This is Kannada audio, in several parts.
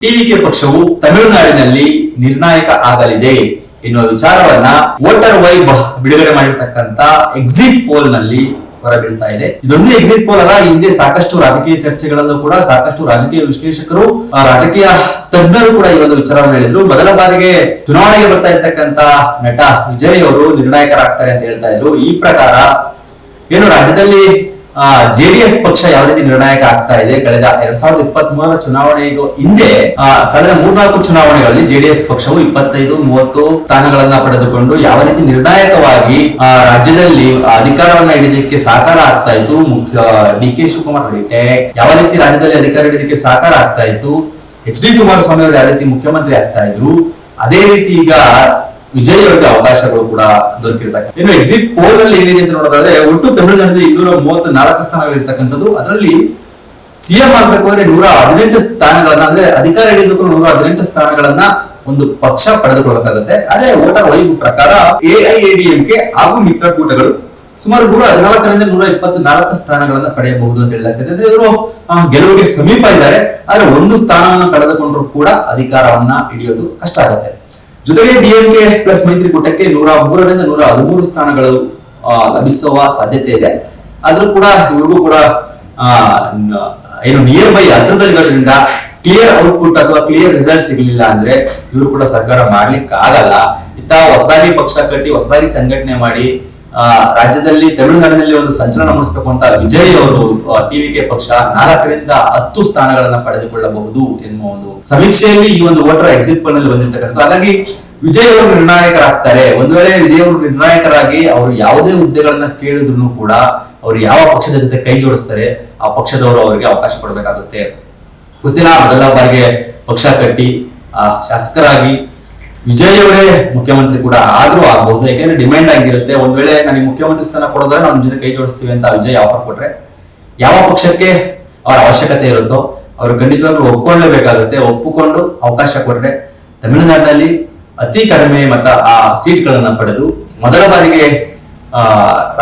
ಟಿವಿಕೆ ಪಕ್ಷವು ತಮಿಳುನಾಡಿನಲ್ಲಿ ನಿರ್ಣಾಯಕ ಆಗಲಿದೆ ಎನ್ನುವ ವಿಚಾರವನ್ನ ವೋಟರ್ ವೈಬ್ ಬಿಡುಗಡೆ ಮಾಡಿರ್ತಕ್ಕಂತ ಎಕ್ಸಿಟ್ ಪೋಲ್ ನಲ್ಲಿ ಹೊರಬೀಳ್ತಾ ಇದೆ. ಇದೊಂದು ಎಕ್ಸಿಟ್ ಪೋಲ್ ಅಲ್ಲ, ಈ ಹಿಂದೆ ಸಾಕಷ್ಟು ರಾಜಕೀಯ ಚರ್ಚೆಗಳಲ್ಲೂ ಕೂಡ ಸಾಕಷ್ಟು ರಾಜಕೀಯ ವಿಶ್ಲೇಷಕರು, ರಾಜಕೀಯ ತಜ್ಞರು ಕೂಡ ಈ ಒಂದು ವಿಚಾರವನ್ನು ಹೇಳಿದ್ರು. ಮೊದಲ ಬಾರಿಗೆ ಚುನಾವಣೆಗೆ ಬರ್ತಾ ಇರ್ತಕ್ಕಂತ ನಟ ವಿಜಯ್ ಅವರು ನಿರ್ಣಾಯಕರಾಗ್ತಾರೆ ಅಂತ ಹೇಳ್ತಾ ಇದ್ರು. ಈ ಪ್ರಕಾರ ಏನು ರಾಜ್ಯದಲ್ಲಿ ಜೆಡಿಎಸ್ ಪಕ್ಷ ಯಾವ ರೀತಿ ನಿರ್ಣಾಯಕ ಆಗ್ತಾ ಇದೆ, ಕಳೆದ 2023 ಚುನಾವಣೆಗೂ ಹಿಂದೆ ಕಳೆದ 3-4 ಚುನಾವಣೆಗಳಲ್ಲಿ ಜೆಡಿಎಸ್ ಪಕ್ಷವು 25-30 ಸ್ಥಾನಗಳನ್ನ ಪಡೆದುಕೊಂಡು ಯಾವ ರೀತಿ ನಿರ್ಣಾಯಕವಾಗಿ ರಾಜ್ಯದಲ್ಲಿ ಅಧಿಕಾರವನ್ನ ಹಿಡಿದಕ್ಕೆ ಸಹಕಾರ ಆಗ್ತಾ ಇತ್ತು. ಡಿ.ಕೆ. ಶಿವಕುಮಾರ್ ರಿಟೇಕ್ ಯಾವ ರೀತಿ ರಾಜ್ಯದಲ್ಲಿ ಅಧಿಕಾರ ಹಿಡಿದಕ್ಕೆ ಸಹಕಾರ ಆಗ್ತಾ ಇತ್ತು, ಎಚ್.ಡಿ. ಕುಮಾರಸ್ವಾಮಿ ಅವರು ಯಾವ ರೀತಿ ಮುಖ್ಯಮಂತ್ರಿ ಆಗ್ತಾ ಇದ್ರು, ಅದೇ ರೀತಿ ಈಗ ವಿಜಯ್ ಅವರಿಗೆ ಅವಕಾಶಗಳು ಕೂಡ ದೊರಕಿರ್ತಕ್ಕಂಥ. ಇನ್ನು ಎಕ್ಸಿಟ್ ಪೋಲ್ ನಲ್ಲಿ ಏನಿದೆ ಅಂತ ನೋಡೋದಾದ್ರೆ ಒಟ್ಟು ತಮಿಳುನಾಡಿನಲ್ಲಿ 234 ಸ್ಥಾನಗಳಿರ್ತಕ್ಕಂಥದ್ದು. ಅದರಲ್ಲಿ ಸಿಎಂ ಆಗ್ಬೇಕು ಅಂದ್ರೆ 118 ಸ್ಥಾನಗಳನ್ನ, ಅಂದ್ರೆ ಅಧಿಕಾರ ಹಿಡಿಯಬೇಕು 118 ಸ್ಥಾನಗಳನ್ನ ಒಂದು ಪಕ್ಷ ಪಡೆದುಕೊಳ್ಳಬೇಕಾಗುತ್ತೆ. ಆದ್ರೆ ವೋಟರ್ ವೈಬ್ ಪ್ರಕಾರ ಎಐಎಡಿಎಂಕೆ ಹಾಗೂ ಮಿತ್ರಕೂಟಗಳು ಸುಮಾರು 114ರಿಂದ 124 ಸ್ಥಾನಗಳನ್ನ ಪಡೆಯಬಹುದು ಅಂತ ಹೇಳಲಾಗ್ತದೆ. ಅಂದ್ರೆ ಇವರು ಗೆಲುವಿಗೆ ಸಮೀಪ ಇದ್ದಾರೆ. ಆದ್ರೆ ಒಂದು ಸ್ಥಾನವನ್ನು ಕಳೆದುಕೊಂಡ್ರು ಕೂಡ ಅಧಿಕಾರವನ್ನ ಹಿಡಿಯೋದು ಕಷ್ಟ ಆಗುತ್ತೆ. ಜೊತೆಗೆ ಡಿಎಂಕೆ ಪ್ಲಸ್ ಮೈತ್ರಿಕೂಟಕ್ಕೆ 103ರಿಂದ 113 ಸ್ಥಾನಗಳು ಲಭಿಸುವ ಸಾಧ್ಯತೆ ಇದೆ. ಆದ್ರೂ ಕೂಡ ಇವ್ರಿಗೂ ಕೂಡ ಏನು ನಿಯರ್ ಬೈ ಹತ್ರದಲ್ಲಿರೋದ್ರಿಂದ ಕ್ಲಿಯರ್ ಔಟ್ಪುಟ್ ಅಥವಾ ಕ್ಲಿಯರ್ ರಿಸಲ್ಟ್ ಸಿಗಲಿಲ್ಲ ಅಂದ್ರೆ ಇವರು ಕೂಡ ಸರ್ಕಾರ ಮಾಡ್ಲಿಕ್ಕೆ ಆಗಲ್ಲ. ಇತ್ತ ಹೊಸದಾಗಿ ಪಕ್ಷ ಕಟ್ಟಿ ಹೊಸದಾಗಿ ಸಂಘಟನೆ ಮಾಡಿ ರಾಜ್ಯದಲ್ಲಿ ತಮಿಳುನಾಡಿನಲ್ಲಿ ಒಂದು ಸಂಚಲನ ಮೂಡಿಸಬೇಕು ಅಂತ ವಿಜಯ್ ಅವರು ಟಿವಿಕೆ ಪಕ್ಷ 4ರಿಂದ 10 ಸ್ಥಾನಗಳನ್ನ ಪಡೆದುಕೊಳ್ಳಬಹುದು ಎನ್ನುವ ಒಂದು ಸಮೀಕ್ಷೆಯಲ್ಲಿ ಈ ಒಂದು ವೋಟರ್ ಎಕ್ಸಿಟ್ ಪೋಲ್ ನಲ್ಲಿ ಬಂದಿರ್ತಕ್ಕಂಥ. ಹಾಗಾಗಿ ವಿಜಯ್ ಅವರು ನಿರ್ಣಾಯಕರಾಗ್ತಾರೆ. ಒಂದು ವೇಳೆ ವಿಜಯ್ ಅವರು ನಿರ್ಣಾಯಕರಾಗಿ ಅವರು ಯಾವುದೇ ಹುದ್ದೆಗಳನ್ನ ಕೇಳಿದ್ರು ಕೂಡ ಅವರು ಯಾವ ಪಕ್ಷದ ಜೊತೆ ಕೈ ಜೋಡಿಸ್ತಾರೆ ಆ ಪಕ್ಷದವರು ಅವರಿಗೆ ಅವಕಾಶ ಕೊಡಬೇಕಾಗುತ್ತೆ. ಗೊತ್ತಿಲ್ಲ, ಮೊದಲ ಬಾರಿಗೆ ಪಕ್ಷ ಕಟ್ಟಿ ಶಾಸಕರಾಗಿ ವಿಜಯ್ ಅವರೇ ಮುಖ್ಯಮಂತ್ರಿ ಕೂಡ ಆದ್ರೂ ಆಗ್ಬಹುದು. ಯಾಕೆಂದ್ರೆ ಡಿಮ್ಯಾಂಡ್ ಆಗಿರುತ್ತೆ, ಒಂದ್ ವೇಳೆ ನನಗೆ ಮುಖ್ಯಮಂತ್ರಿ ಸ್ಥಾನ ಕೊಡೋದ್ರೆ ನಾವು ನಿಮ್ ಜೊತೆ ಕೈ ಜೋಡಿಸ್ತೀವಿ ಅಂತ ವಿಜಯ್ ಆಫರ್ ಕೊಟ್ರೆ ಯಾವ ಪಕ್ಷಕ್ಕೆ ಅವರ ಅವಶ್ಯಕತೆ ಇರುತ್ತೋ ಅವರು ಖಂಡಿತವಾಗ್ಲೂ ಒಪ್ಕೊಳ್ಳೇಬೇಕಾಗುತ್ತೆ. ಒಪ್ಪಿಕೊಂಡು ಅವಕಾಶ ಕೊಟ್ರೆ ತಮಿಳುನಾಡಿನಲ್ಲಿ ಅತಿ ಕಡಿಮೆ ಸೀಟ್ಗಳನ್ನ ಪಡೆದು ಮೊದಲ ಬಾರಿಗೆ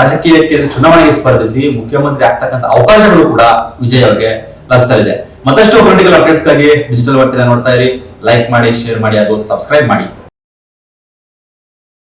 ರಾಜಕೀಯಕ್ಕೆ ಚುನಾವಣೆಗೆ ಸ್ಪರ್ಧಿಸಿ ಮುಖ್ಯಮಂತ್ರಿ ಆಗ್ತಕ್ಕಂಥ ಅವಕಾಶಗಳು ಕೂಡ ವಿಜಯ್ ಅವರಿಗೆ ಲಭಿಸಲಿದೆ. ಮತ್ತಷ್ಟು ಪೊಲಿಟಿಕಲ್ ಅಪ್ಡೇಟ್ಸ್ಗಾಗಿ ಡಿಜಿಟಲ್ ವಾರ್ತೆನ ನೋಡ್ತಾ ಇರಿ. ಲೈಕ್ ಮಾಡಿ, ಶೇರ್ ಮಾಡಿ ಹಾಗೂ ಸಬ್ಸ್ಕ್ರೈಬ್ ಮಾಡಿ.